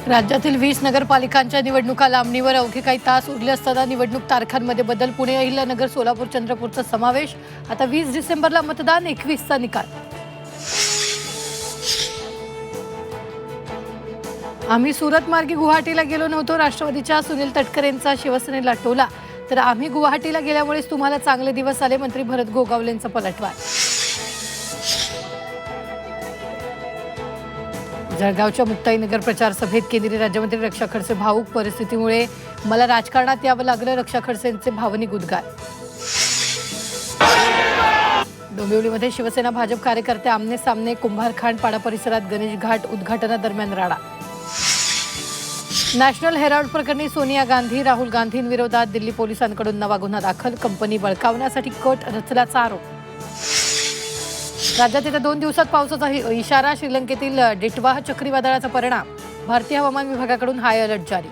राज्यातील 20 नगरपालिकांच्या निवडणुका लांबणीवर अवघे काही तास उरले असताना निवडणूक तारखांमध्ये बदल. पुणे, अहिल्यानगर, सोलापूर, चंद्रपूरचा समावेश. आता 20 डिसेंबरला मतदान, 21चा निकाल. आम्ही सुरत मार्गे गुवाहाटीला गेलो नव्हतो. राष्ट्रवादीच्या सुनील तटकरेंचा शिवसेनेला टोला. तर आम्ही गुवाहाटीला गेल्यामुळेच तुम्हाला चांगले दिवस आले, मंत्री भरत गोगावलेंचा पलटवार. जळगावच्या मुक्ताईनगर प्रचार सभेत केंद्रीय राज्यमंत्री रक्षा खडसे भाऊक. परिस्थितीमुळे मला राजकारणात यावं लागलं, रक्षा खडसेंचे भावनिक उद्गार. डोंबिवलीमध्ये शिवसेना भाजप कार्यकर्ते आमने सामने. कुंभारखांड पाडा परिसरात गणेश घाट उद्घाटनादरम्यान राडा. नॅशनल हेराल्ड प्रकरणी सोनिया गांधी, राहुल गांधींविरोधात दिल्ली पोलिसांकडून नवा गुन्हा दाखल. कंपनी बळकावण्यासाठी कट रचल्याचा आरोप. राज्यात येत्या 2 दिवसात पावसाचा इशारा. श्रीलंकेतील डिटवाह चक्रीवादळाचा परिणाम. भारतीय हवामान विभागाकडून हाय अलर्ट जारी.